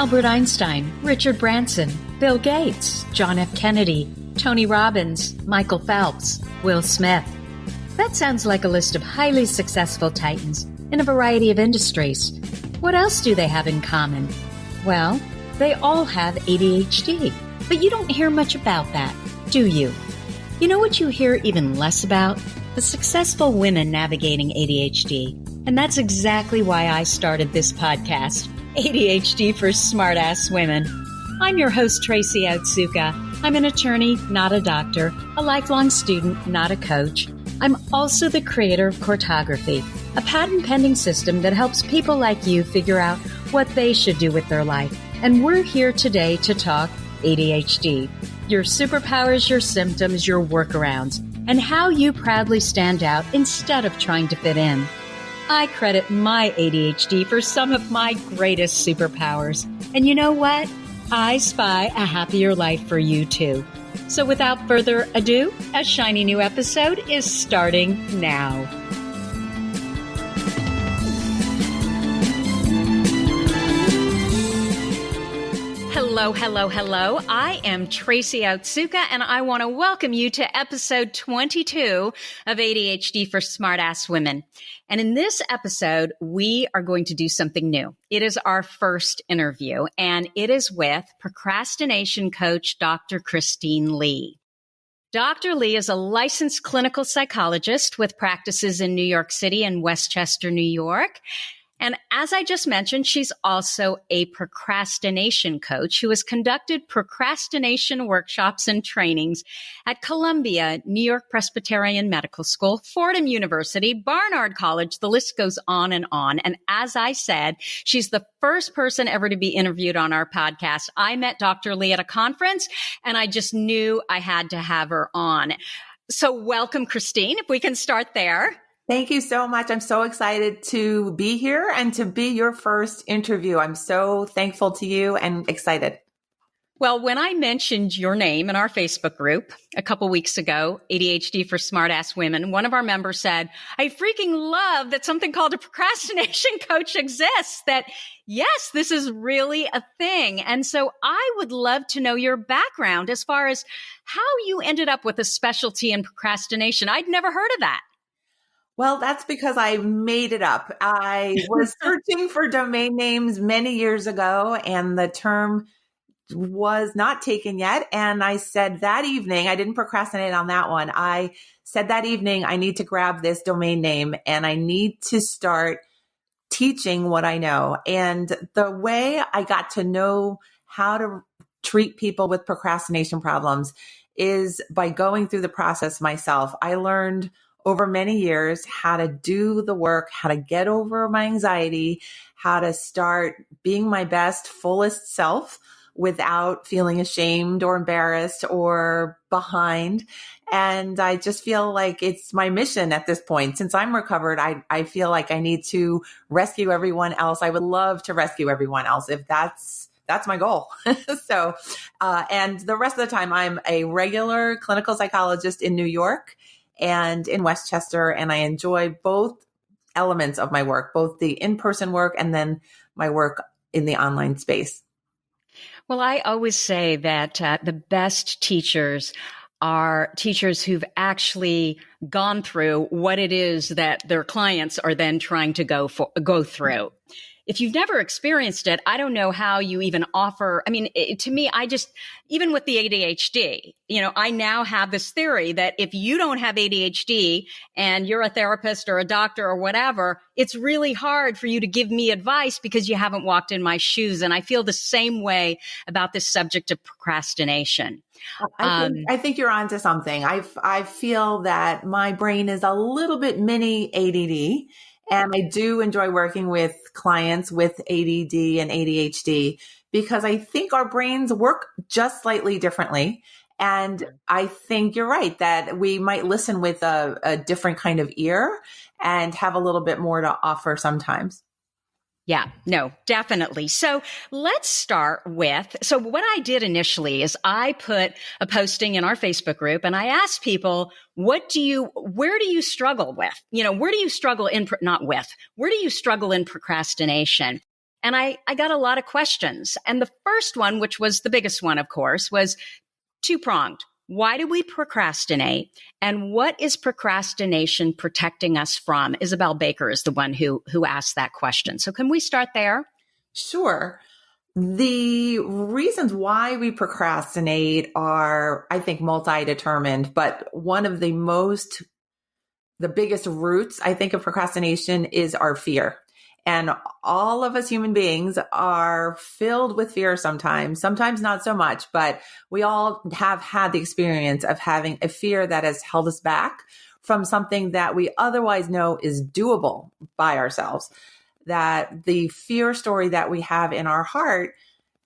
Albert Einstein, Richard Branson, Bill Gates, John F. Kennedy, Tony Robbins, Michael Phelps, Will Smith. That sounds like a list of highly successful titans in a variety of industries. What else do they have in common? Well, they all have ADHD, but you don't hear much about that, do you? You know what you hear even less about? The successful women navigating ADHD. And that's exactly why I started this podcast, ADHD for Smartass Women. I'm your host, Tracy Otsuka. I'm an attorney, not a doctor, a lifelong student, not a coach. I'm also the creator of Cortography, a patent-pending system that helps people like you figure out what they should do with their life. And we're here today to talk ADHD, your superpowers, your symptoms, your workarounds, and how you proudly stand out instead of trying to fit in. I credit my ADHD for some of my greatest superpowers. And you know what? I spy a happier life for you too. So without further ado, a shiny new episode is starting now. Hello, hello, hello. I am Tracy Otsuka, and I want to welcome you to episode 22 of ADHD for Smartass Women. And in this episode, we are going to do something new. It is our first interview, and it is with procrastination coach, Dr. Christine Lee. Dr. Lee is a licensed clinical psychologist with practices in New York City and Westchester, New York. And as I just mentioned, she's also a procrastination coach who has conducted procrastination workshops and trainings at Columbia, New York Presbyterian Medical School, Fordham University, Barnard College. The list goes on. And as I said, she's the first person ever to be interviewed on our podcast. I met Dr. Lee at a conference, and I just knew I had to have her on. So welcome, Christine, if we can start there. Thank you so much. I'm so excited to be here and to be your first interview. I'm so thankful to you and excited. Well, when I mentioned your name in our Facebook group a couple weeks ago, ADHD for Smartass Women, one of our members said, I freaking love that something called a procrastination coach exists, that yes, this is really a thing. And so I would love to know your background as far as how you ended up with a specialty in procrastination. I'd never heard of that. Well, that's because I made it up. I was searching for domain names many years ago, and the term was not taken yet. And I said that evening, I didn't procrastinate on that one. I said that evening, I need to grab this domain name and I need to start teaching what I know. And the way I got to know how to treat people with procrastination problems is by going through the process myself. I learned over many years how to do the work, how to get over my anxiety, how to start being my best, fullest self without feeling ashamed or embarrassed or behind. And I just feel like it's my mission at this point. Since I'm recovered, I feel like I need to rescue everyone else. I would love to rescue everyone else if that's my goal. So, and the rest of the time, I'm a regular clinical psychologist in New York and in Westchester. And I enjoy both elements of my work, both the in-person work and then my work in the online space. Well, I always say that the best teachers are teachers who've actually gone through what it is that their clients are then trying to go through. If you've never experienced it, I don't know how you even offer. I mean, to me, even with the ADHD, I now have this theory that if you don't have ADHD and you're a therapist or a doctor or whatever, it's really hard for you to give me advice because you haven't walked in my shoes. And I feel the same way about this subject of procrastination. I think you're onto something. I feel that my brain is a little bit mini ADD. And I do enjoy working with clients with ADD and ADHD because I think our brains work just slightly differently. And I think you're right that we might listen with a different kind of ear and have a little bit more to offer sometimes. Yeah, no, definitely. So let's start with, so what I did initially is I put a posting in our Facebook group and I asked people, where do you struggle with? Where do you struggle in procrastination? And I got a lot of questions. And the first one, which was the biggest one, of course, was two-pronged. Why do we procrastinate? And what is procrastination protecting us from? Isabel Baker is the one who asked that question. So can we start there? Sure. The reasons why we procrastinate are, I think, multi-determined, but one of the biggest roots, I think, of procrastination is our fear. And all of us human beings are filled with fear sometimes not so much, but we all have had the experience of having a fear that has held us back from something that we otherwise know is doable by ourselves. That the fear story that we have in our heart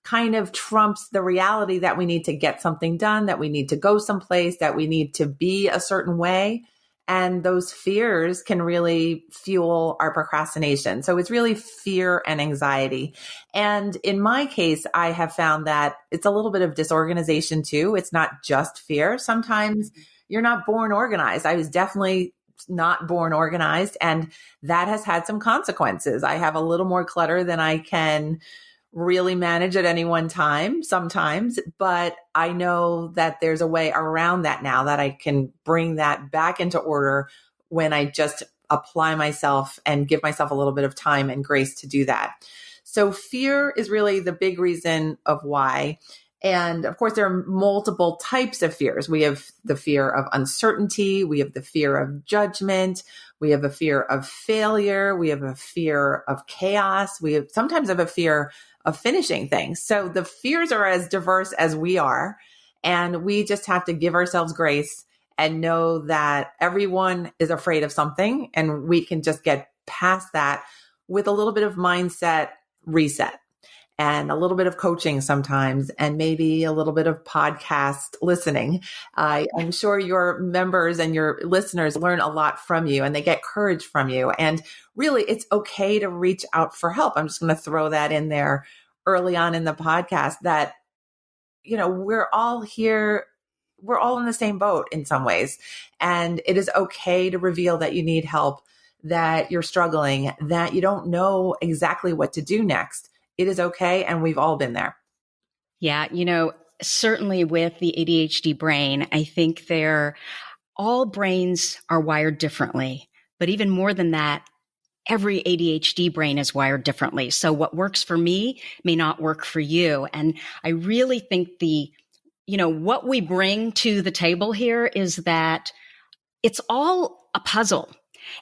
kind of trumps the reality that we need to get something done, that we need to go someplace, that we need to be a certain way. And those fears can really fuel our procrastination. So it's really fear and anxiety. And in my case, I have found that it's a little bit of disorganization too. It's not just fear. Sometimes you're not born organized. I was definitely not born organized, and that has had some consequences. I have a little more clutter than I can really manage at any one time sometimes, but I know that there's a way around that now, that I can bring that back into order when I just apply myself and give myself a little bit of time and grace to do that. So fear is really the big reason of why. And of course, there are multiple types of fears. We have the fear of uncertainty. We have the fear of judgment. We have a fear of failure. We have a fear of chaos. We sometimes have a fear of finishing things. So the fears are as diverse as we are. And we just have to give ourselves grace and know that everyone is afraid of something. And we can just get past that with a little bit of mindset reset and a little bit of coaching sometimes, and maybe a little bit of podcast listening. I'm sure your members and your listeners learn a lot from you, and they get courage from you. And really, it's okay to reach out for help. I'm just going to throw that in there early on in the podcast that, we're all here. We're all in the same boat in some ways. And it is okay to reveal that you need help, that you're struggling, that you don't know exactly what to do next. It is okay. And we've all been there. Yeah. Certainly with the ADHD brain, I think all brains are wired differently, but even more than that, every ADHD brain is wired differently. So what works for me may not work for you. And I really think what we bring to the table here is that it's all a puzzle.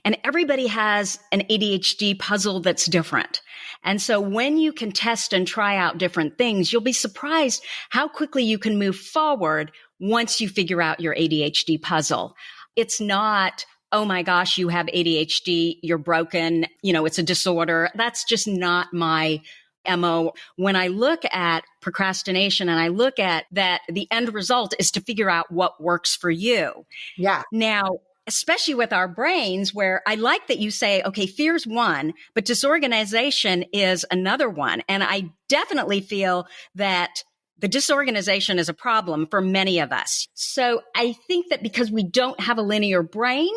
And everybody has an ADHD puzzle that's different. And so when you can test and try out different things, you'll be surprised how quickly you can move forward once you figure out your ADHD puzzle. It's not, oh my gosh, you have ADHD, you're broken, it's a disorder. That's just not my MO. When I look at procrastination and I look at that, the end result is to figure out what works for you. Yeah. Now, especially with our brains, where I like that you say, okay, fear's one, but disorganization is another one. And I definitely feel that the disorganization is a problem for many of us. So I think that because we don't have a linear brain,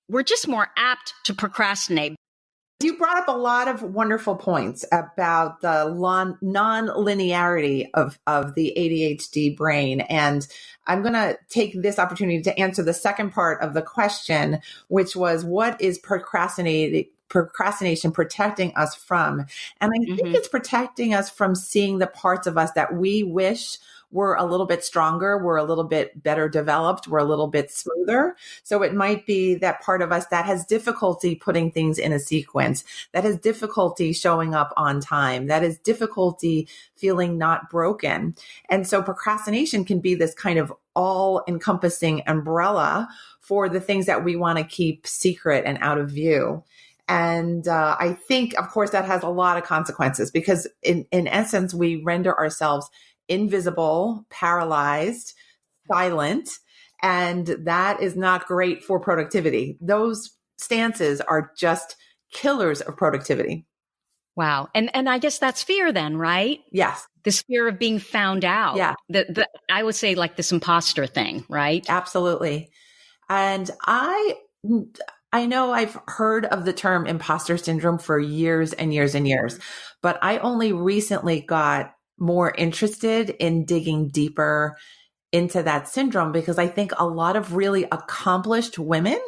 we're just more apt to procrastinate. You brought up a lot of wonderful points about the non-linearity of the ADHD brain. And I'm going to take this opportunity to answer the second part of the question, which was, what is procrastination protecting us from? And I think it's protecting us from seeing the parts of us that we wish were a little bit stronger, we're a little bit better developed, we're a little bit smoother. So it might be that part of us that has difficulty putting things in a sequence, that has difficulty showing up on time, that has difficulty feeling not broken. And so procrastination can be this kind of all-encompassing umbrella for the things that we want to keep secret and out of view. And I think, of course, that has a lot of consequences because in essence, we render ourselves invisible, paralyzed, silent, and that is not great for productivity. Those stances are just killers of productivity. Wow. And I guess that's fear then, right? Yes. This fear of being found out. Yeah. I would say like this imposter thing, right? Absolutely. And I know I've heard of the term imposter syndrome for years and years and years, but I only recently got more interested in digging deeper into that syndrome because I think a lot of really accomplished women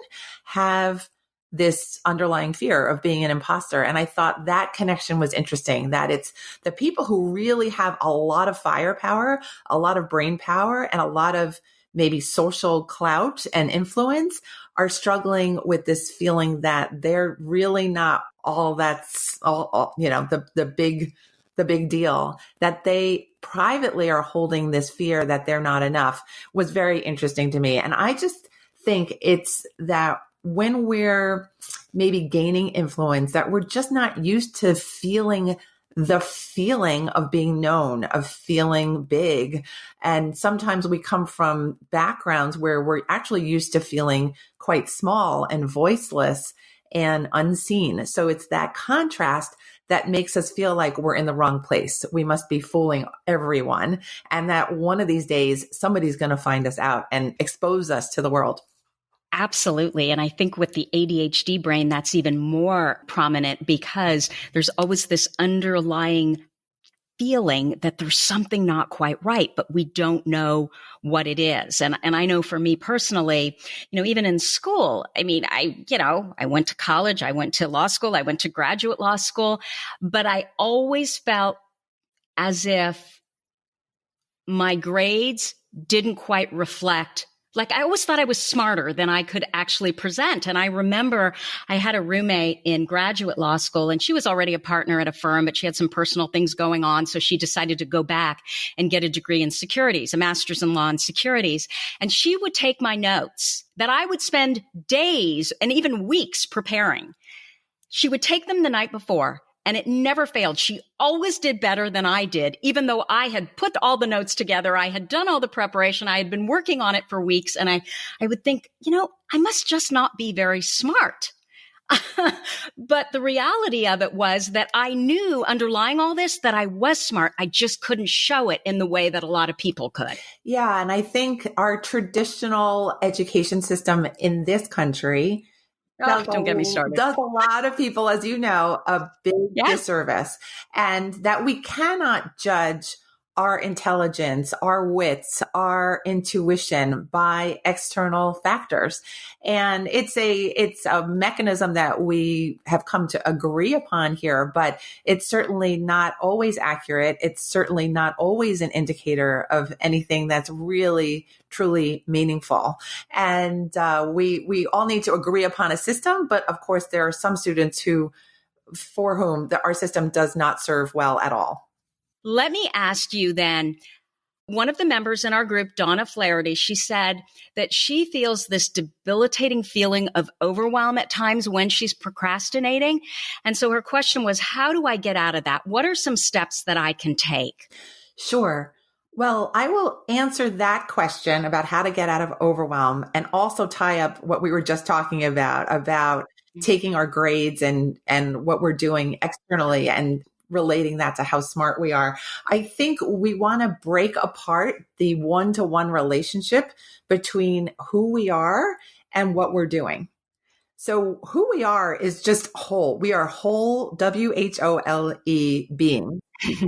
have this underlying fear of being an imposter. And I thought that connection was interesting, that it's the people who really have a lot of firepower, a lot of brain power, and a lot of maybe social clout and influence are struggling with this feeling that they're really not all that's all the big deal, that they privately are holding this fear that they're not enough was very interesting to me. And I just think it's that when we're maybe gaining influence, that we're just not used to feeling the feeling of being known, of feeling big. And sometimes we come from backgrounds where we're actually used to feeling quite small and voiceless and unseen. So it's that contrast that makes us feel like we're in the wrong place. We must be fooling everyone. And that one of these days, somebody's going to find us out and expose us to the world. Absolutely. And I think with the ADHD brain, that's even more prominent because there's always this underlying feeling that there's something not quite right, but we don't know what it is. And I know for me personally, even in school, I mean, I went to college, I went to law school, I went to graduate law school, but I always felt as if my grades didn't quite reflect. Like I always thought I was smarter than I could actually present. And I remember I had a roommate in graduate law school and she was already a partner at a firm, but she had some personal things going on. So she decided to go back and get a degree in securities, a master's in law and securities. And she would take my notes that I would spend days and even weeks preparing. She would take them the night before. And it never failed. She always did better than I did, even though I had put all the notes together. I had done all the preparation. I had been working on it for weeks. And I would think, I must just not be very smart. But the reality of it was that I knew underlying all this that I was smart. I just couldn't show it in the way that a lot of people could. Yeah. And I think our traditional education system in this country don't get me started. Does a lot of people, as you know, a big disservice, and that we cannot judge our intelligence, our wits, our intuition by external factors. And it's a mechanism that we have come to agree upon here, but it's certainly not always accurate. It's certainly not always an indicator of anything that's really, truly meaningful. And we all need to agree upon a system, but of course there are some students for whom our system does not serve well at all. Let me ask you then, one of the members in our group, Donna Flaherty, she said that she feels this debilitating feeling of overwhelm at times when she's procrastinating. And so her question was, how do I get out of that? What are some steps that I can take? Sure. Well, I will answer that question about how to get out of overwhelm and also tie up what we were just talking about taking our grades and what we're doing externally and relating that to how smart we are. I think we want to break apart the one-to-one relationship between who we are and what we're doing. So who we are is just whole. We are whole, WHOLE beings.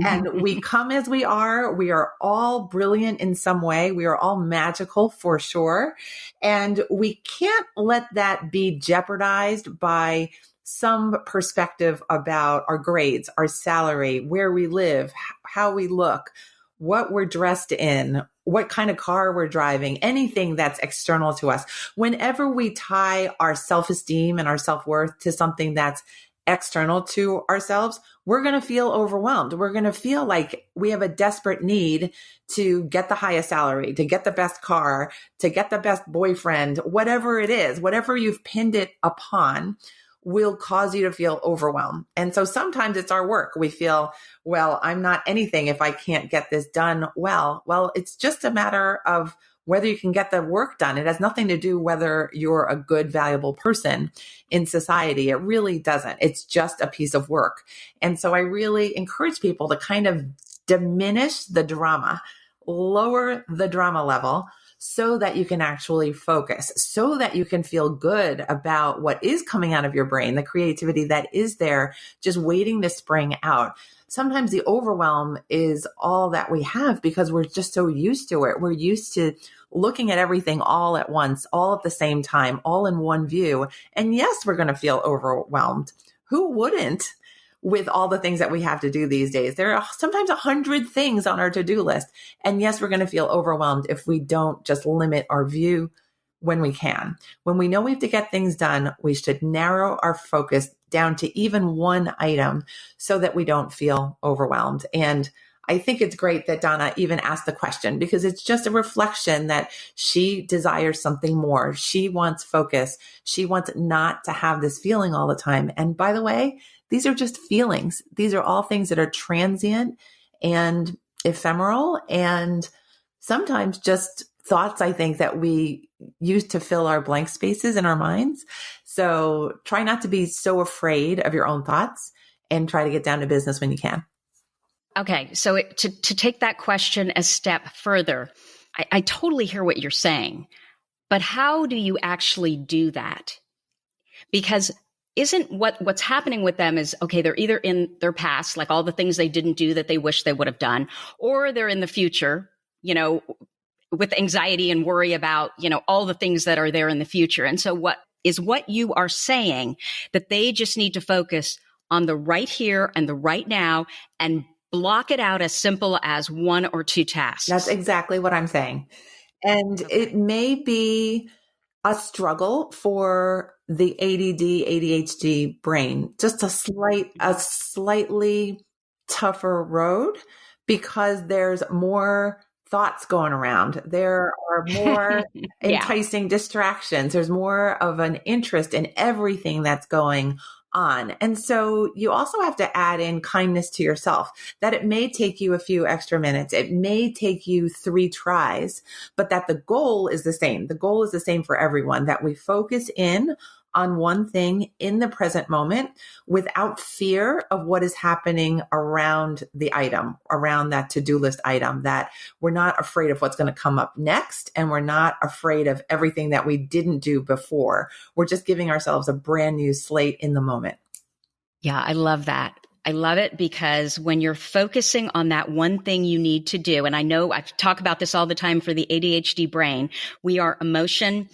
And we come as we are. We are all brilliant in some way. We are all magical for sure. And we can't let that be jeopardized by some perspective about our grades, our salary, where we live, how we look, what we're dressed in, what kind of car we're driving, anything that's external to us. Whenever we tie our self-esteem and our self-worth to something that's external to ourselves, we're going to feel overwhelmed. We're going to feel like we have a desperate need to get the highest salary, to get the best car, to get the best boyfriend, whatever it is, whatever you've pinned it upon will cause you to feel overwhelmed. And so sometimes it's our work. We feel, well, I'm not anything if I can't get this done well. Well, it's just a matter of whether you can get the work done. It has nothing to do whether you're a good, valuable person in society. It really doesn't. It's just a piece of work. And so I really encourage people to kind of diminish the drama, lower the drama level so that you can actually focus, so that you can feel good about what is coming out of your brain, the creativity that is there, just waiting to spring out. Sometimes the overwhelm is all that we have because we're just so used to it. We're used to looking at everything all at once, all at the same time, all in one view. And yes, we're going to feel overwhelmed. Who wouldn't? With all the things that we have to do these days. There are sometimes 100 things on our to-do list. And yes, we're going to feel overwhelmed if we don't just limit our view when we can. When we know we have to get things done, we should narrow our focus down to even one item so that we don't feel overwhelmed. And I think it's great that Donna even asked the question because it's just a reflection that she desires something more. She wants focus. She wants not to have this feeling all the time. And by the way, these are just feelings. These are all things that are transient and ephemeral and sometimes just thoughts, I think, that we use to fill our blank spaces in our minds. So try not to be so afraid of your own thoughts and try to get down to business when you can. Okay. So to take that question a step further, I totally hear what you're saying, but how do you actually do that? Because isn't what's happening with them is, okay, they're either in their past, like all the things they didn't do that they wish they would have done, or they're in the future, with anxiety and worry about, all the things that are there in the future. And so what you are saying that they just need to focus on the right here and the right now and block it out as simple as one or two tasks. That's exactly what I'm saying. And it may be a struggle for the ADD, ADHD brain, just a slightly tougher road because there's more thoughts going around. There are more enticing distractions. There's more of an interest in everything that's going on. And so you also have to add in kindness to yourself, that it may take you a few extra minutes. It may take you 3 tries, but that the goal is the same. The goal is the same for everyone, that we focus in on one thing in the present moment without fear of what is happening around the item, around that to-do list item, that we're not afraid of what's going to come up next. And we're not afraid of everything that we didn't do before. We're just giving ourselves a brand new slate in the moment. Yeah, I love that. I love it because when you're focusing on that one thing you need to do, and I know I talk about this all the time for the ADHD brain, we are emotion.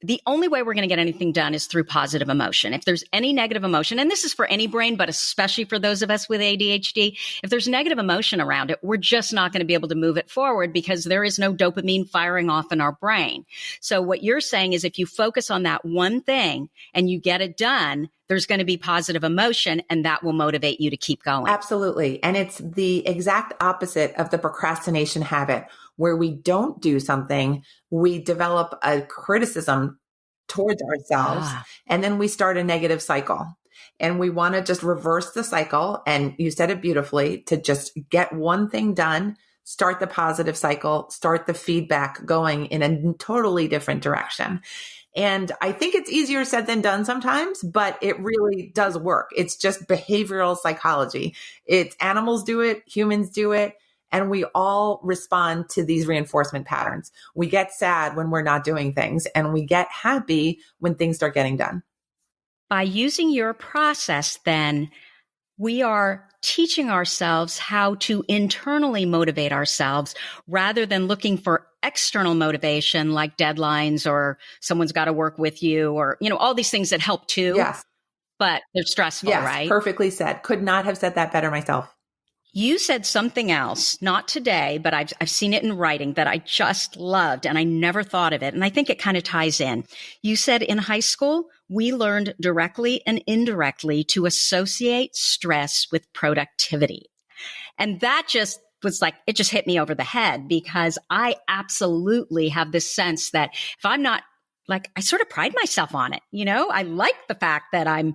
The only way we're going to get anything done is through positive emotion. If there's any negative emotion, and this is for any brain, but especially for those of us with ADHD, if there's negative emotion around it, we're just not going to be able to move it forward because there is no dopamine firing off in our brain. So what you're saying is if you focus on that one thing and you get it done, there's going to be positive emotion and that will motivate you to keep going. Absolutely. And it's the exact opposite of the procrastination habit where we don't do something, we develop a criticism towards ourselves, and then we start a negative cycle. And we want to just reverse the cycle. And you said it beautifully, to just get one thing done, start the positive cycle, start the feedback going in a totally different direction. And I think it's easier said than done sometimes, but it really does work. It's just behavioral psychology. It's animals do it, humans do it, and we all respond to these reinforcement patterns. We get sad when we're not doing things, and we get happy when things start getting done. By using your process, then, we are teaching ourselves how to internally motivate ourselves rather than looking for external motivation like deadlines or someone's got to work with you or, all these things that help too. Yes. But they're stressful, yes, right? Perfectly said. Could not have said that better myself. You said something else, not today, but I've seen it in writing that I just loved and I never thought of it. And I think it kind of ties in. You said in high school, we learned directly and indirectly to associate stress with productivity. And that just was like, it just hit me over the head because I absolutely have this sense that if I'm not I sort of pride myself on it. I like the fact that I'm,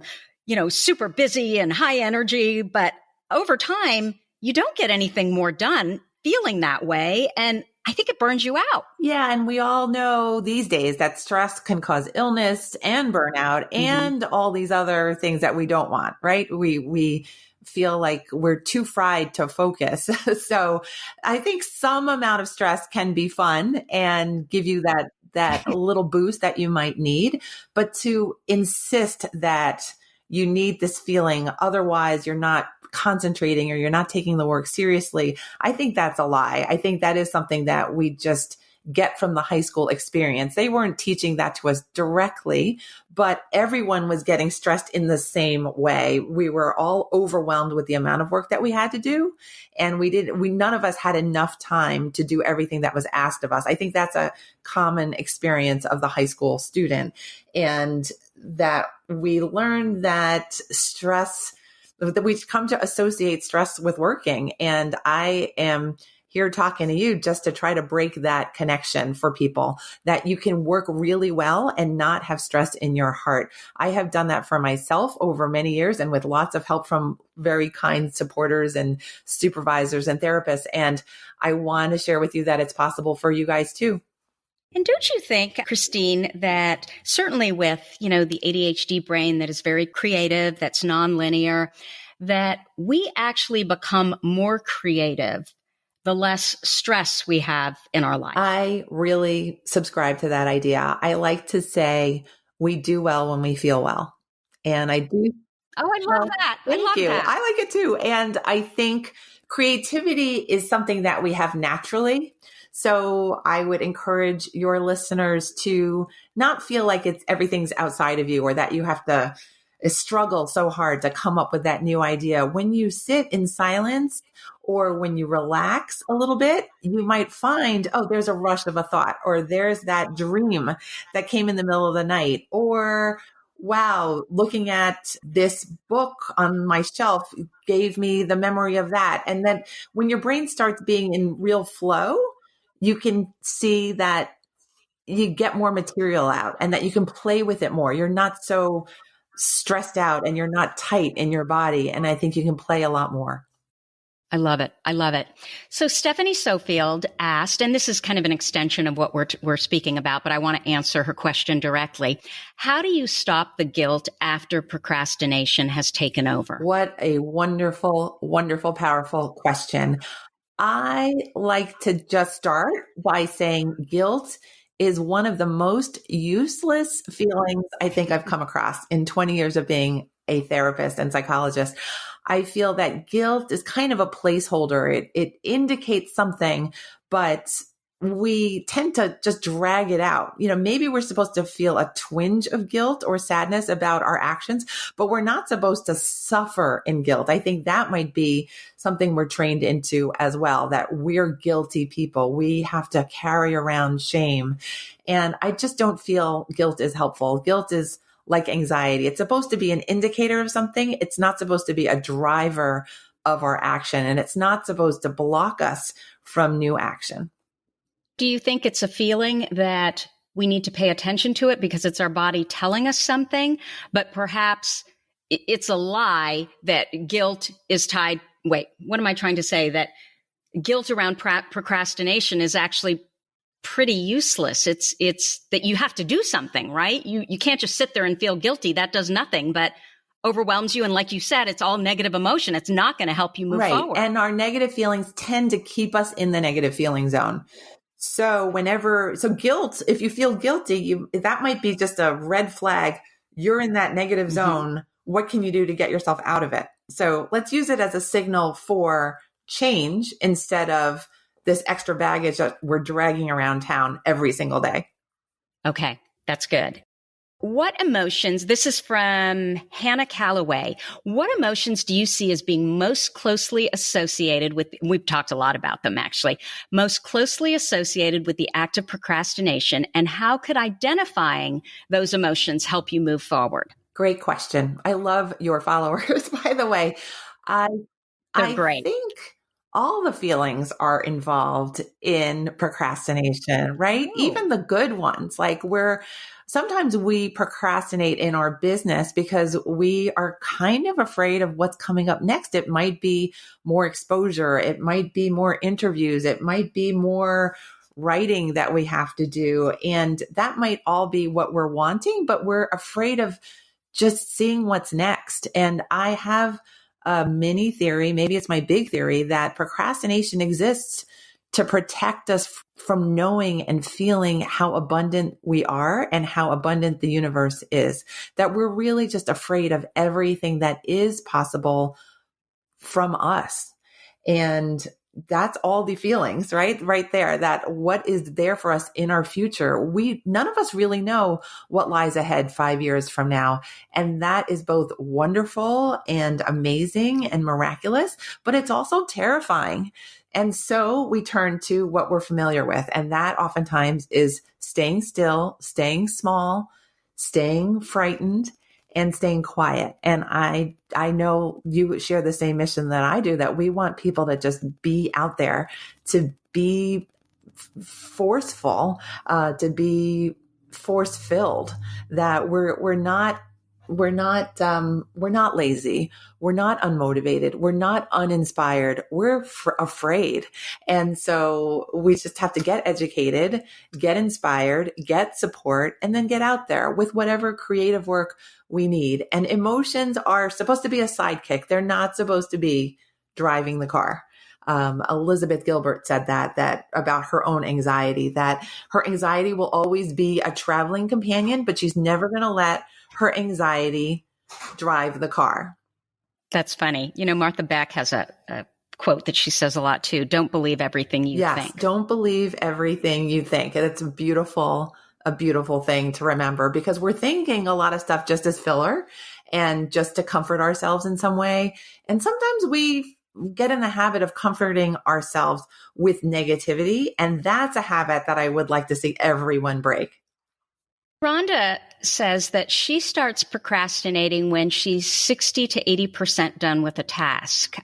super busy and high energy, but over time, you don't get anything more done feeling that way. And I think it burns you out. Yeah. And we all know these days that stress can cause illness and burnout and all these other things that we don't want, right? We feel like we're too fried to focus. So I think some amount of stress can be fun and give you that little boost that you might need, but to insist that you need this feeling, otherwise you're not concentrating or you're not taking the work seriously, I think that's a lie. I think that is something that we just get from the high school experience. They weren't teaching that to us directly, but everyone was getting stressed in the same way. We were all overwhelmed with the amount of work that we had to do. And none of us had enough time to do everything that was asked of us. I think that's a common experience of the high school student. And that we learn that stress, that we come to associate stress with working. And I am here talking to you just to try to break that connection for people, that you can work really well and not have stress in your heart. I have done that for myself over many years and with lots of help from very kind supporters and supervisors and therapists. And I want to share with you that it's possible for you guys too. And don't you think, Christine, that certainly with, the ADHD brain that is very creative, that's nonlinear, that we actually become more creative the less stress we have in our life? I really subscribe to that idea. I like to say we do well when we feel well. And I do. Oh, I love that. Thank you. I like it too. And I think creativity is something that we have naturally. So I would encourage your listeners to not feel like everything's outside of you or that you have to struggle so hard to come up with that new idea. When you sit in silence or when you relax a little bit, you might find, oh, there's a rush of a thought, or there's that dream that came in the middle of the night, or wow, looking at this book on my shelf gave me the memory of that. And then when your brain starts being in real flow, you can see that you get more material out and that you can play with it more. You're not so stressed out and you're not tight in your body. And I think you can play a lot more. I love it. I love it. So Stephanie Sofield asked, and this is kind of an extension of what we're speaking about, but I want to answer her question directly. How do you stop the guilt after procrastination has taken over? What a wonderful, wonderful, powerful question. I like to just start by saying guilt is one of the most useless feelings I think I've come across in 20 years of being a therapist and psychologist. I feel that guilt is kind of a placeholder. It indicates something, but we tend to just drag it out. Maybe we're supposed to feel a twinge of guilt or sadness about our actions, but we're not supposed to suffer in guilt. I think that might be something we're trained into as well, that we're guilty people. We have to carry around shame. And I just don't feel guilt is helpful. Guilt is like anxiety. It's supposed to be an indicator of something. It's not supposed to be a driver of our action, and it's not supposed to block us from new action. Do you think it's a feeling that we need to pay attention to it because it's our body telling us something, but perhaps it's a lie that guilt is tied? Wait, what am I trying to say? That guilt around procrastination is actually pretty useless. It's that you have to do something, right? You can't just sit there and feel guilty. That does nothing but overwhelms you. And like you said, it's all negative emotion. It's not going to help you move forward. And our negative feelings tend to keep us in the negative feeling zone. So guilt, if you feel guilty, that might be just a red flag. You're in that negative zone. What can you do to get yourself out of it? So let's use it as a signal for change instead of this extra baggage that we're dragging around town every single day. Okay, that's good. What emotions, this is from Hannah Calloway, what emotions do you see as being most closely associated with, we've talked a lot about them actually, most closely associated with the act of procrastination, and how could identifying those emotions help you move forward? Great question. I love your followers, by the way. They're great. I think all the feelings are involved in procrastination, right? Oh. Even the good ones, like sometimes we procrastinate in our business because we are kind of afraid of what's coming up next. It might be more exposure. It might be more interviews. It might be more writing that we have to do. And that might all be what we're wanting, but we're afraid of just seeing what's next. And I have a mini theory, maybe it's my big theory, that procrastination exists to protect us from knowing and feeling how abundant we are and how abundant the universe is. That we're really just afraid of everything that is possible from us. And that's all the feelings, right? Right there, that what is there for us in our future. None of us really know what lies ahead 5 years from now. And that is both wonderful and amazing and miraculous, but it's also terrifying. And so we turn to what we're familiar with. And that oftentimes is staying still, staying small, staying frightened, and staying quiet. And I know you share the same mission that I do, that we want people to just be out there, to be forceful, to be force filled, that we're not lazy. We're not unmotivated. We're not uninspired. We're afraid. And so we just have to get educated, get inspired, get support, and then get out there with whatever creative work we need. And emotions are supposed to be a sidekick. They're not supposed to be driving the car. Elizabeth Gilbert said that about her own anxiety, that her anxiety will always be a traveling companion, but she's never going to let her anxiety drive the car. That's funny. Martha Beck has a quote that she says a lot too. Don't believe everything you think. Yes, don't believe everything you think. And it's a beautiful thing to remember, because we're thinking a lot of stuff just as filler and just to comfort ourselves in some way. And sometimes we get in the habit of comforting ourselves with negativity. And that's a habit that I would like to see everyone break. Rhonda says that she starts procrastinating when she's 60 to 80% done with a task.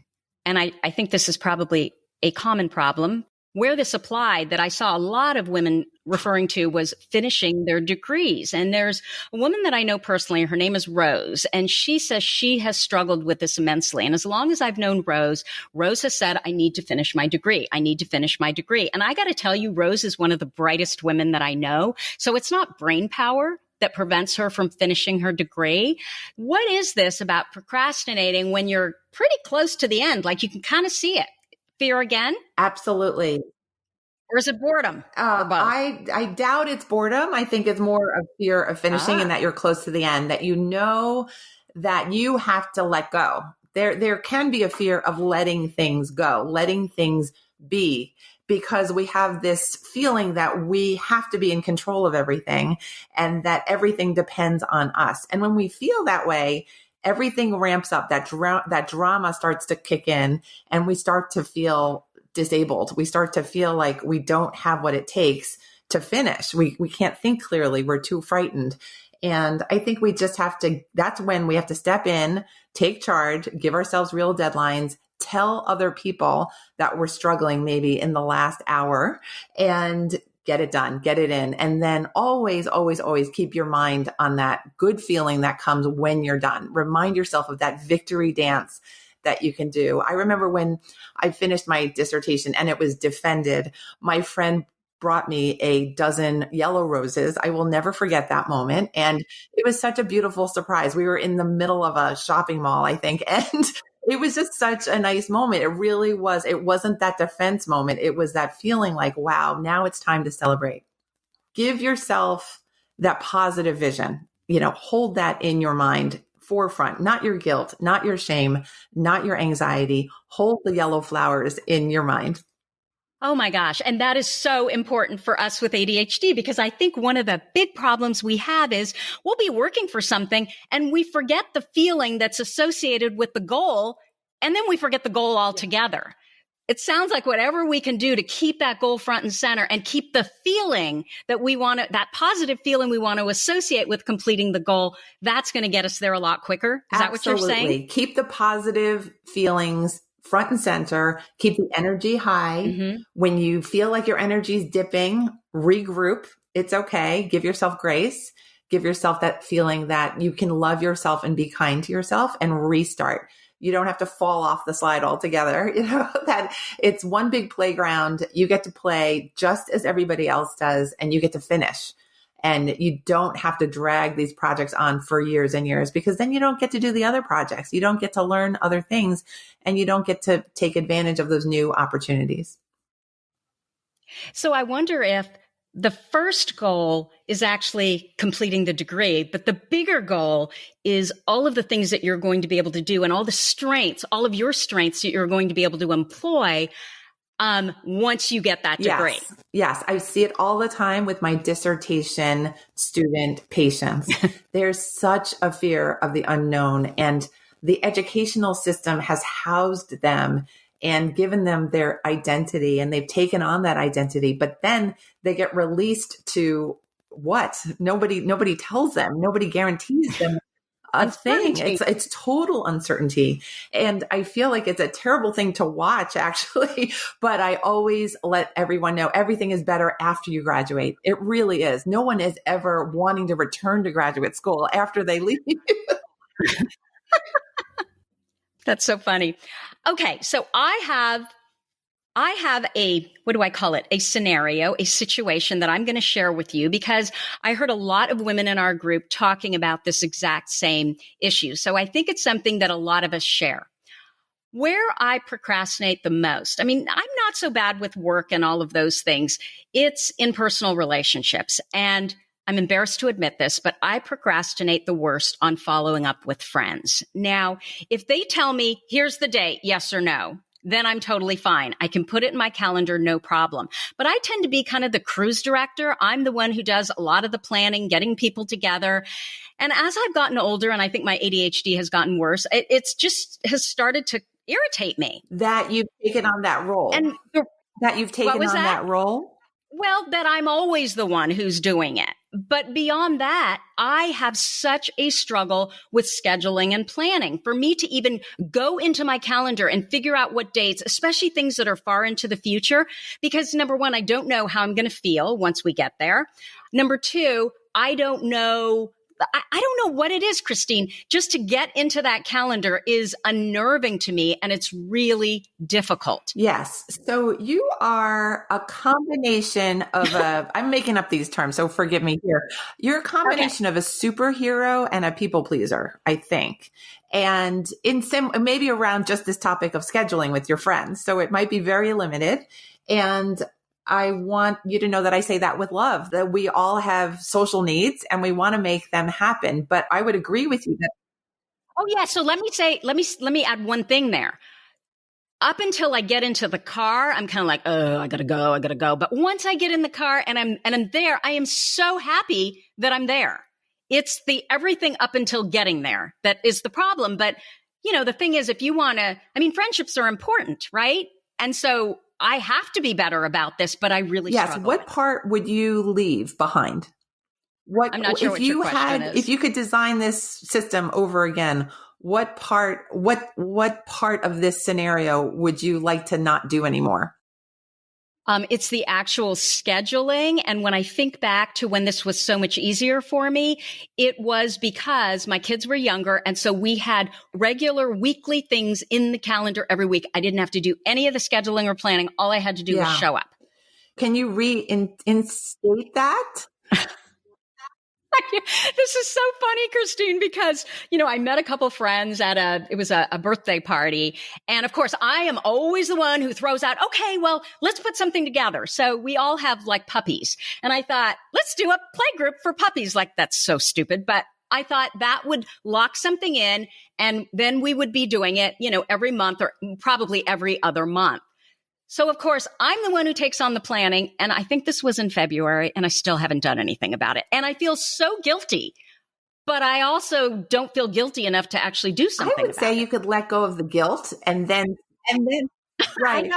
And I think this is probably a common problem. Where this applied, that I saw a lot of women referring to, was finishing their degrees. And there's a woman that I know personally, her name is Rose, and she says she has struggled with this immensely. And as long as I've known Rose, Rose has said, I need to finish my degree. I need to finish my degree. And I got to tell you, Rose is one of the brightest women that I know. So it's not brain power that prevents her from finishing her degree. What is this about procrastinating when you're pretty close to the end? Like you can kind of see it. Fear again? Absolutely. Or is it boredom? Or both? I doubt it's boredom. I think it's more of fear of finishing and that you're close to the end, that you know that you have to let go. There can be a fear of letting things go, letting things be, because we have this feeling that we have to be in control of everything and that everything depends on us. And when we feel that way, everything ramps up, that drama starts to kick in, and we start to feel disabled. We start to feel like we don't have what it takes to finish. We can't think clearly. We're too frightened. And I think we just have to, that's when we have to step in, take charge, give ourselves real deadlines, tell other people that we're struggling maybe in the last hour, and get it done, get it in. And then always, always, always keep your mind on that good feeling that comes when you're done. Remind yourself of that victory dance that you can do. I remember when I finished my dissertation and it was defended, my friend brought me a dozen yellow roses. I will never forget that moment. And it was such a beautiful surprise. We were in the middle of a shopping mall, I think, and it was just such a nice moment. It really was. It wasn't that defense moment. It was that feeling like, wow, now it's time to celebrate. Give yourself that positive vision. Hold that in your mind forefront, not your guilt, not your shame, not your anxiety. Hold the yellow flowers in your mind. Oh my gosh. And that is so important for us with ADHD, because I think one of the big problems we have is we'll be working for something and we forget the feeling that's associated with the goal. And then we forget the goal altogether. It sounds like whatever we can do to keep that goal front and center and keep the feeling that we want to, that positive feeling we want to associate with completing the goal, that's going to get us there a lot quicker. Is that what you're saying? Keep the positive feelings front and center, keep the energy high. Mm-hmm. When you feel like your energy is dipping, regroup. It's okay. Give yourself grace. Give yourself that feeling that you can love yourself and be kind to yourself and restart. You don't have to fall off the slide altogether. That it's one big playground. You get to play just as everybody else does, and you get to finish. And you don't have to drag these projects on for years and years, because then you don't get to do the other projects. You don't get to learn other things, and you don't get to take advantage of those new opportunities. So I wonder if the first goal is actually completing the degree, but the bigger goal is all of the things that you're going to be able to do and all the strengths, all of your strengths that you're going to be able to employ once you get that degree. Yes. I see it all the time with my dissertation student patients. There's such a fear of the unknown, and the educational system has housed them and given them their identity, and they've taken on that identity, but then they get released to what? Nobody tells them, nobody guarantees them a thing. It's total uncertainty. And I feel like it's a terrible thing to watch, actually, but I always let everyone know everything is better after you graduate. It really is. No one is ever wanting to return to graduate school after they leave. That's so funny. Okay. So I have a, what do I call it? A scenario, a situation that I'm going to share with you, because I heard a lot of women in our group talking about this exact same issue. So I think it's something that a lot of us share. Where I procrastinate the most, I mean, I'm not so bad with work and all of those things. It's in personal relationships. And I'm embarrassed to admit this, but I procrastinate the worst on following up with friends. Now, if they tell me, here's the date, yes or no, then I'm totally fine. I can put it in my calendar, no problem. But I tend to be kind of the cruise director. I'm the one who does a lot of the planning, getting people together. And as I've gotten older, and I think my ADHD has gotten worse, it's just has started to irritate me. That you've taken on that role. And that you've taken on that role? Well, that I'm always the one who's doing it. But beyond that, I have such a struggle with scheduling and planning. For me to even go into my calendar and figure out what dates, especially things that are far into the future, because number one, I don't know how I'm going to feel once we get there. Number two, I don't know what it is, Christine. Just to get into that calendar is unnerving to me, and it's really difficult. Yes. So you are a combination of I'm making up these terms, so forgive me here. You're a combination of a superhero and a people pleaser, I think. And maybe around just this topic of scheduling with your friends. So it might be very limited. And I want you to know that I say that with love, that we all have social needs and we want to make them happen. But I would agree with you that. Oh yeah. So let me add one thing there. Up until I get into the car, I'm kind of like, oh, I gotta go. But once I get in the car and I'm there, I am so happy that I'm there. It's the everything up until getting there that is the problem. But the thing is, if you want to, friendships are important, right? And so I have to be better about this, but I really struggle. Yes. What part would you leave behind? I'm not sure what your question is. If you could design this system over again, what part of this scenario would you like to not do anymore? It's the actual scheduling. And when I think back to when this was so much easier for me, it was because my kids were younger. And so we had regular weekly things in the calendar every week. I didn't have to do any of the scheduling or planning. All I had to do was show up. Can you reinstate that? This is so funny, Christine, because, I met a couple friends at it was a birthday party. And of course, I am always the one who throws out, okay, well, let's put something together. So we all have like puppies. And I thought, let's do a play group for puppies. Like, that's so stupid. But I thought that would lock something in. And then we would be doing it, every month or probably every other month. So, of course, I'm the one who takes on the planning. And I think this was in February, and I still haven't done anything about it. And I feel so guilty. But I also don't feel guilty enough to actually do something about it. I would say you could let go of the guilt and then right.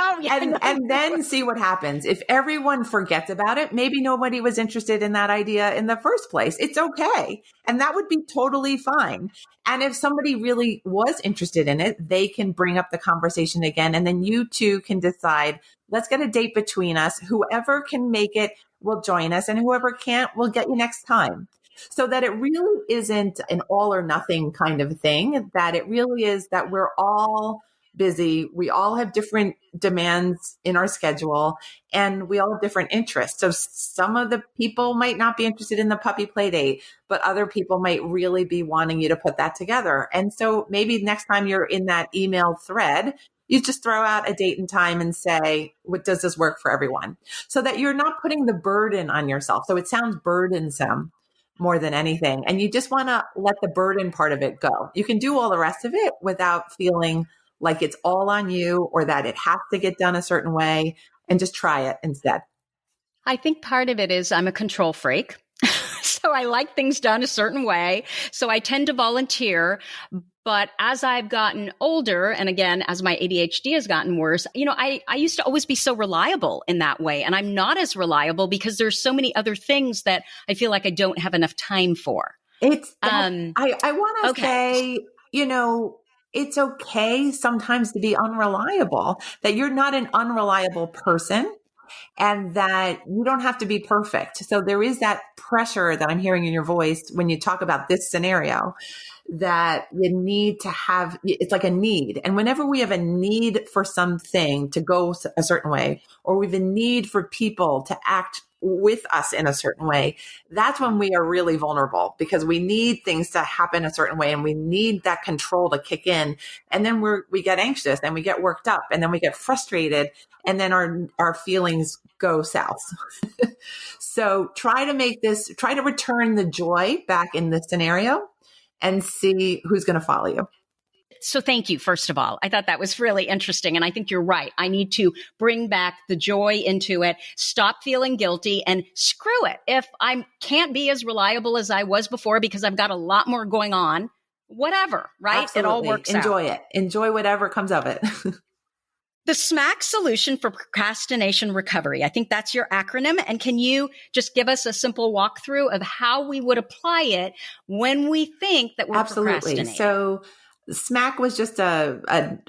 And then see what happens. If everyone forgets about it, maybe nobody was interested in that idea in the first place. It's okay. And that would be totally fine. And if somebody really was interested in it, they can bring up the conversation again. And then you two can decide, let's get a date between us. Whoever can make it will join us. And whoever can't, we'll get you next time. So that it really isn't an all or nothing kind of thing, that it really is that we're all busy. We all have different demands in our schedule and we all have different interests. So some of the people might not be interested in the puppy play date, but other people might really be wanting you to put that together. And so maybe next time you're in that email thread, you just throw out a date and time and say, what does this work for everyone? So that you're not putting the burden on yourself. So it sounds burdensome more than anything. And you just want to let the burden part of it go. You can do all the rest of it without feeling like it's all on you or that it has to get done a certain way, and just try it instead. I think part of it is I'm a control freak. So I like things done a certain way. So I tend to volunteer. But as I've gotten older, and again, as my ADHD has gotten worse, I used to always be so reliable in that way. And I'm not as reliable because there's so many other things that I feel like I don't have enough time for. I want to say, it's okay sometimes to be unreliable, that you're not an unreliable person and that you don't have to be perfect. So there is that pressure that I'm hearing in your voice when you talk about this scenario, that you need to have, it's like a need. And whenever we have a need for something to go a certain way, or we have a need for people to act with us in a certain way, that's when we are really vulnerable, because we need things to happen a certain way and we need that control to kick in. And then we get anxious and we get worked up and then we get frustrated and then our feelings go south. So try to return the joy back in this scenario and see who's going to follow you. So thank you, first of all. I thought that was really interesting. And I think you're right. I need to bring back the joy into it, stop feeling guilty, and screw it. If I can't be as reliable as I was before because I've got a lot more going on, whatever, right? Absolutely. It all works out. Enjoy it. Enjoy whatever comes of it. The SMAC solution for procrastination recovery. I think that's your acronym. And can you just give us a simple walkthrough of how we would apply it when we think that we're procrastinating? So SMAC was just an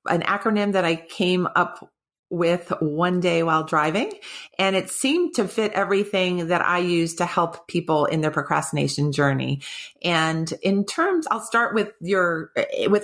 acronym that I came up with one day while driving, and it seemed to fit everything that I use to help people in their procrastination journey. And I'll start with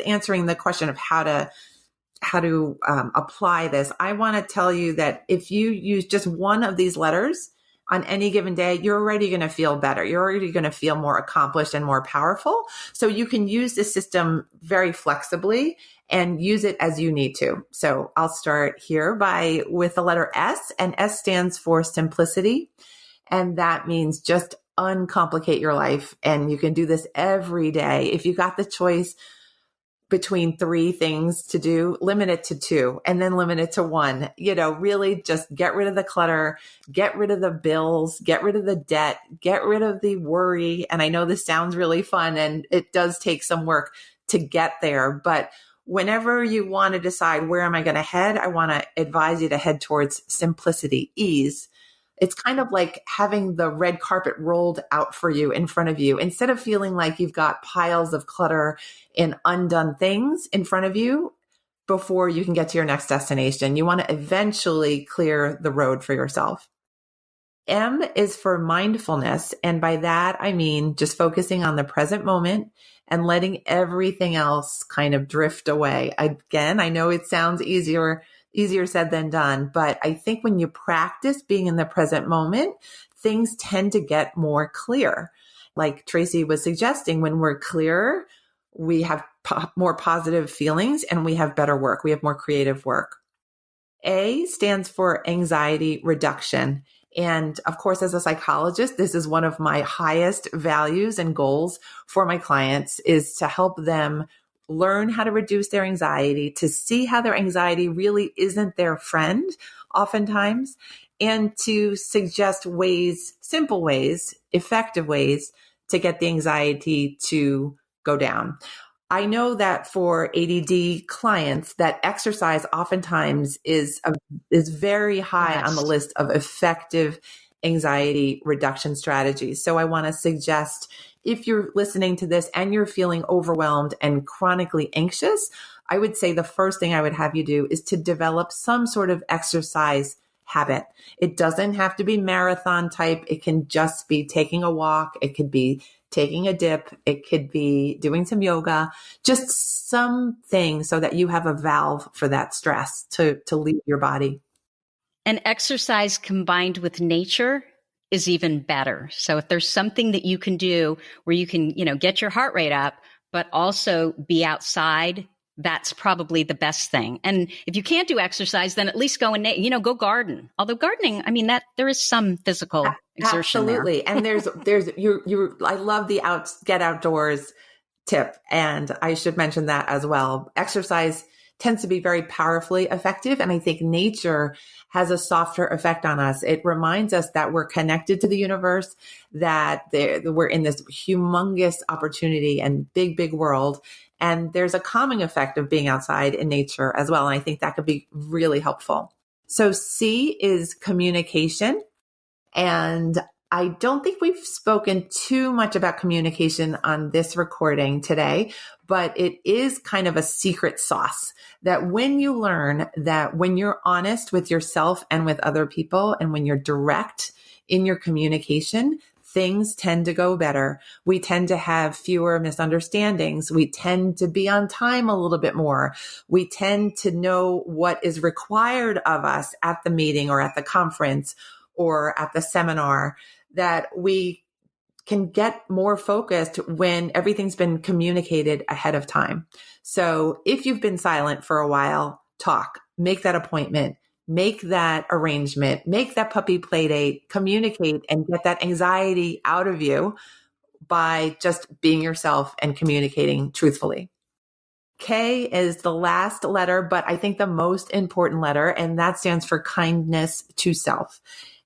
answering the question of how to apply this. I want to tell you that if you use just one of these letters on any given day, you're already going to feel better. You're already going to feel more accomplished and more powerful. So you can use this system very flexibly and use it as you need to. So I'll start here with the letter S, and S stands for simplicity. And that means just uncomplicate your life. And you can do this every day. If you got the choice between 3 things to do, limit it to 2 and then limit it to 1. Really just get rid of the clutter, get rid of the bills, get rid of the debt, get rid of the worry. And I know this sounds really fun and it does take some work to get there, but whenever you want to decide where am I going to head, I want to advise you to head towards simplicity, ease. It's kind of like having the red carpet rolled out for you in front of you. Instead of feeling like you've got piles of clutter and undone things in front of you before you can get to your next destination, you want to eventually clear the road for yourself. M is for mindfulness. And by that, I mean just focusing on the present moment and letting everything else kind of drift away. Again, I know it sounds easier said than done. But I think when you practice being in the present moment, things tend to get more clear. Like Tracy was suggesting, when we're clearer, we have more positive feelings and we have better work. We have more creative work. A stands for anxiety reduction. And of course, as a psychologist, this is one of my highest values and goals for my clients, is to help them learn how to reduce their anxiety, to see how their anxiety really isn't their friend oftentimes, and to suggest ways, simple ways, effective ways to get the anxiety to go down. I know that for ADD clients, that exercise oftentimes is very high on the list of effective anxiety reduction strategies. So I want to suggest, if you're listening to this and you're feeling overwhelmed and chronically anxious, I would say the first thing I would have you do is to develop some sort of exercise habit. It doesn't have to be marathon type. It can just be taking a walk. It could be taking a dip. It could be doing some yoga, just something so that you have a valve for that stress to leave your body. And exercise combined with nature is even better. So if there's something that you can do where you can, get your heart rate up, but also be outside, that's probably the best thing. And if you can't do exercise, then at least go and, go garden. Although gardening, there is some physical exertion Absolutely. there. And I love the get outdoors tip. And I should mention that as well. Exercise tends to be very powerfully effective. And I think nature has a softer effect on us. It reminds us that we're connected to the universe, that we're in this humongous opportunity and big, big world. And there's a calming effect of being outside in nature as well. And I think that could be really helpful. So C is communication. And I don't think we've spoken too much about communication on this recording today, but it is kind of a secret sauce that when you learn that when you're honest with yourself and with other people, and when you're direct in your communication, things tend to go better. We tend to have fewer misunderstandings. We tend to be on time a little bit more. We tend to know what is required of us at the meeting or at the conference or at the seminar, that we can get more focused when everything's been communicated ahead of time. So if you've been silent for a while, talk, make that appointment, make that arrangement, make that puppy play date, communicate, and get that anxiety out of you by just being yourself and communicating truthfully. K is the last letter, but I think the most important letter, and that stands for kindness to self.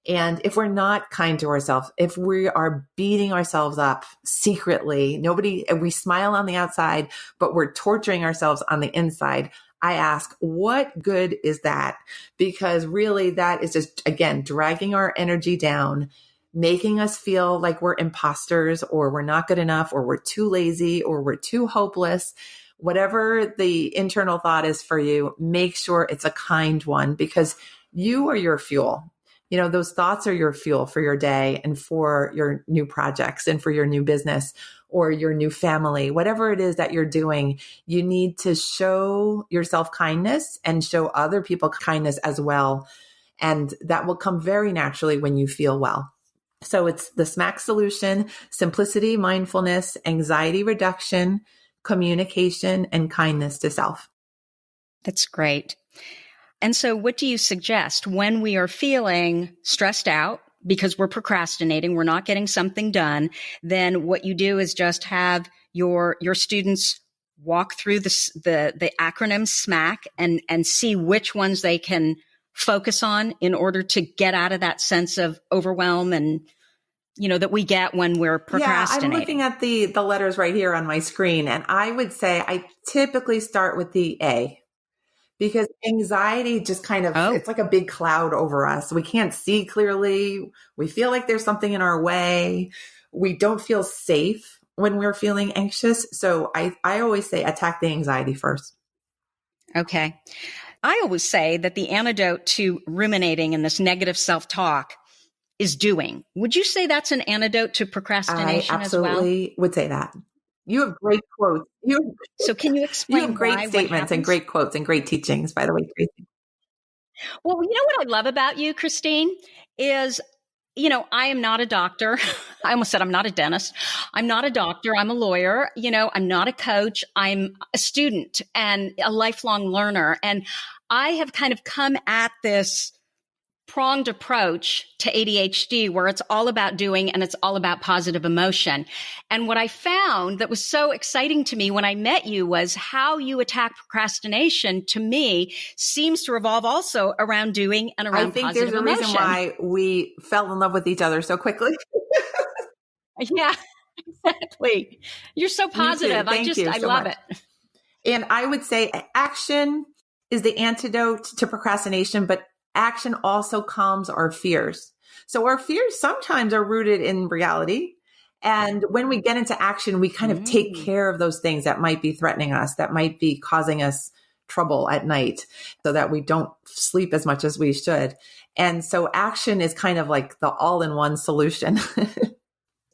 And if we're not kind to ourselves, if we are beating ourselves up secretly, we smile on the outside, but we're torturing ourselves on the inside. I ask, what good is that? Because really that is just, again, dragging our energy down, making us feel like we're imposters, or we're not good enough, or we're too lazy, or we're too hopeless. Whatever the internal thought is for you, make sure it's a kind one, because you are your fuel. Those thoughts are your fuel for your day and for your new projects and for your new business or your new family. Whatever it is that you're doing, you need to show yourself kindness and show other people kindness as well. And that will come very naturally when you feel well. So it's the SMAC solution: simplicity, mindfulness, anxiety reduction, communication, and kindness to self. That's great. And so what do you suggest when we are feeling stressed out because we're procrastinating, we're not getting something done? Then what you do is just have your students walk through the acronym SMAC and see which ones they can focus on in order to get out of that sense of overwhelm and that we get when we're procrastinating. Yeah, I'm looking at the letters right here on my screen, and I would say I typically start with the A. Because anxiety just it's like a big cloud over us. We can't see clearly. We feel like there's something in our way. We don't feel safe when we're feeling anxious. So I always say attack the anxiety first. Okay. I always say that the antidote to ruminating and this negative self-talk is doing. Would you say that's an antidote to procrastination as well? I absolutely would say that. You have great quotes. So can you explain You have great statements and great quotes and great teachings, by the way, Tracy. Well, what I love about you, Christine, is, I am not a doctor. I almost said I'm not a dentist. I'm not a doctor. I'm a lawyer. I'm not a coach. I'm a student and a lifelong learner. And I have kind of come at this pronged approach to ADHD where it's all about doing and it's all about positive emotion. And what I found that was so exciting to me when I met you was how you attack procrastination, to me, seems to revolve also around doing and around positive emotion. I think there's a reason why we fell in love with each other so quickly. Yeah, exactly. You're so positive. I love it. And I would say action is the antidote to procrastination, but action also calms our fears. So our fears sometimes are rooted in reality. And when we get into action, we kind of take care of those things that might be threatening us, that might be causing us trouble at night so that we don't sleep as much as we should. And so action is kind of like the all-in-one solution.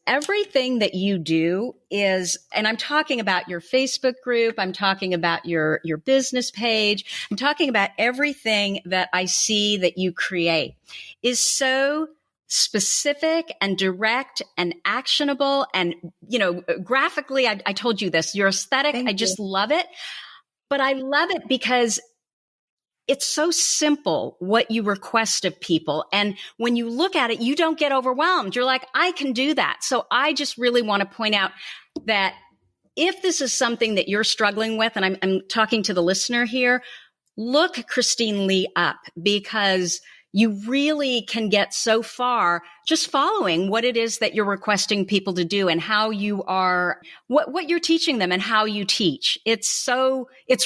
Everything that you do is, and I'm talking about your Facebook group, I'm talking about your business page, I'm talking about everything that I see that you create is so specific and direct and actionable. And, graphically, I told you this, your aesthetic, I just love it. But I love it because it's so simple what you request of people. And when you look at it, you don't get overwhelmed. You're like, I can do that. So I just really want to point out that if this is something that you're struggling with, and I'm talking to the listener here, look Christine Lee up, because you really can get so far just following what it is that you're requesting people to do and how you are, what you're teaching them and how you teach. It's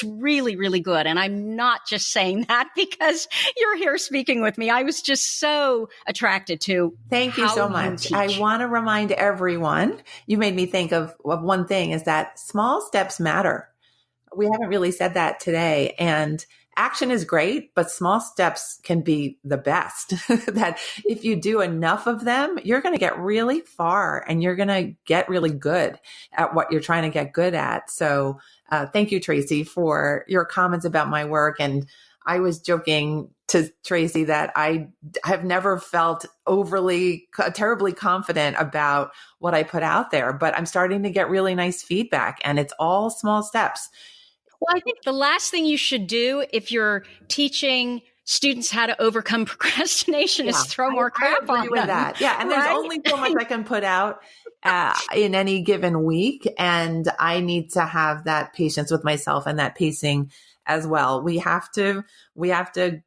really, really good. And I'm not just saying that because you're here speaking with me. I was just so attracted to Thank you so much. I want to remind everyone, you made me think of one thing, is that small steps matter. We haven't really said that today. And action is great, but small steps can be the best. That if you do enough of them, you're going to get really far and you're going to get really good at what you're trying to get good at. So thank you, Tracy, for your comments about my work. And I was joking to Tracy that I have never felt terribly confident about what I put out there, but I'm starting to get really nice feedback, and it's all small steps. Well, I think the last thing you should do if you're teaching students how to overcome procrastination is throw more crap on them. That. Yeah. And there's only so much I can put out in any given week. And I need to have that patience with myself and that pacing as well. We have to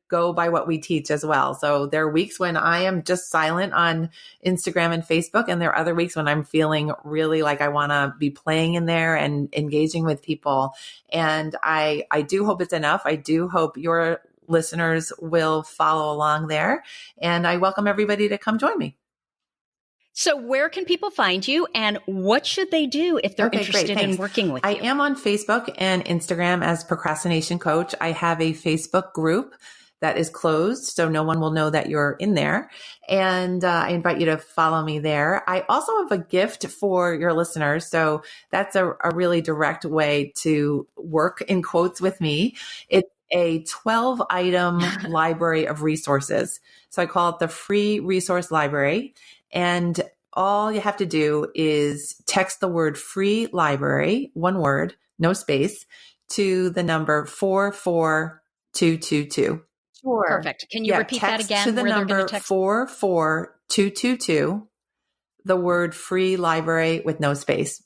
go by what we teach as well. So there are weeks when I am just silent on Instagram and Facebook. And there are other weeks when I'm feeling really like I want to be playing in there and engaging with people. And I do hope it's enough. I do hope your listeners will follow along there. And I welcome everybody to come join me. So where can people find you, and what should they do if they're interested in working with you? I am on Facebook and Instagram as Procrastination Coach. I have a Facebook group that is closed, so no one will know that you're in there. And I invite you to follow me there. I also have a gift for your listeners. So that's a really direct way to work in quotes with me. It's a 12-item library of resources. So I call it the free resource library. And all you have to do is text the word free library, one word, no space, to the number 44222. Sure. Perfect. Can you repeat that again? To the number 44222, the word free library with no space.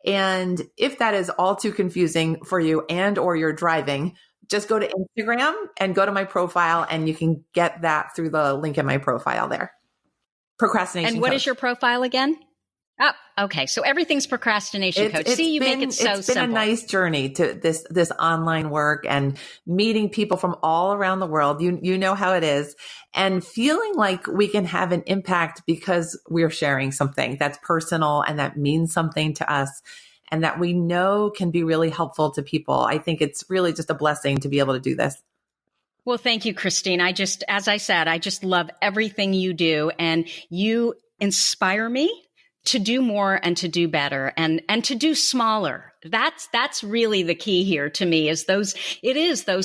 And if that is all too confusing for you and or you're driving, just go to Instagram and go to my profile, and you can get that through the link in my profile there. Procrastination And what coach. Is your profile again? Oh, okay. So everything's Procrastination Coach. See, you make it so simple. It's been a nice journey to this online work and meeting people from all around the world. You know how it is, and feeling like we can have an impact because we're sharing something that's personal and that means something to us, and that we know can be really helpful to people. I think it's really just a blessing to be able to do this. Well, thank you, Christine. As I said, I just love everything you do, and you inspire me to do more and to do better and to do smaller. That's really the key here to me, is those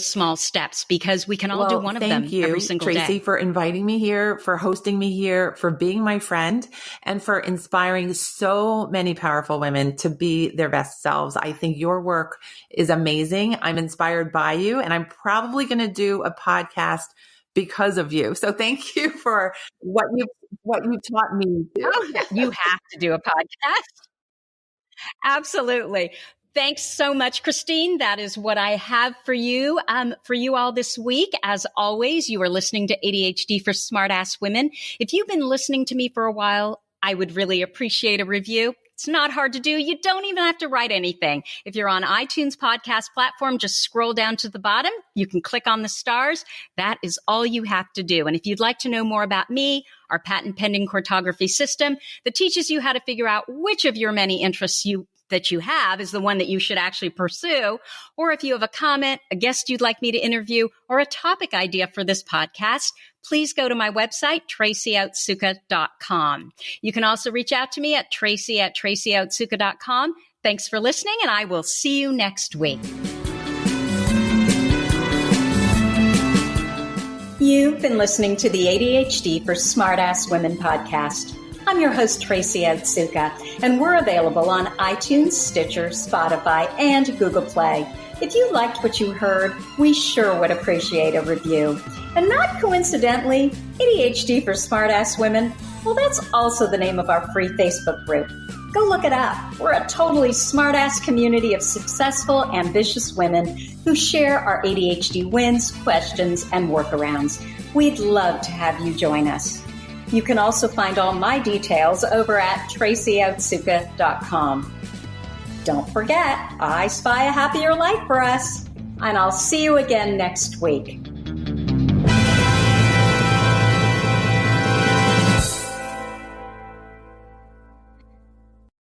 small steps, because we can all do one of them every single day. Thank you, Tracy, for inviting me here, for hosting me here, for being my friend, and for inspiring so many powerful women to be their best selves. I think your work is amazing. I'm inspired by you, and I'm probably going to do a podcast because of you. So thank you for what you taught me. You have to do a podcast. Absolutely. Thanks so much, Christine. That is what I have for you all this week. As always, you are listening to ADHD for Smartass Women. If you've been listening to me for a while, I would really appreciate a review. It's not hard to do. You don't even have to write anything. If you're on iTunes podcast platform, just scroll down to the bottom. You can click on the stars. That is all you have to do. And if you'd like to know more about me, our patent pending cartography system that teaches you how to figure out which of your many interests that you have is the one that you should actually pursue. Or if you have a comment, a guest you'd like me to interview, or a topic idea for this podcast, please go to my website, tracyotsuka.com. You can also reach out to me at tracy@tracyotsuka.com. Thanks for listening, and I will see you next week. You've been listening to the ADHD for Smartass Women podcast. I'm your host, Tracy Otsuka, and we're available on iTunes, Stitcher, Spotify, and Google Play. If you liked what you heard, we sure would appreciate a review. And not coincidentally, ADHD for Smartass Women, well, that's also the name of our free Facebook group. Go look it up. We're a totally smartass community of successful, ambitious women who share our ADHD wins, questions, and workarounds. We'd love to have you join us. You can also find all my details over at tracyotsuka.com. Don't forget, I spy a happier life for us, and I'll see you again next week.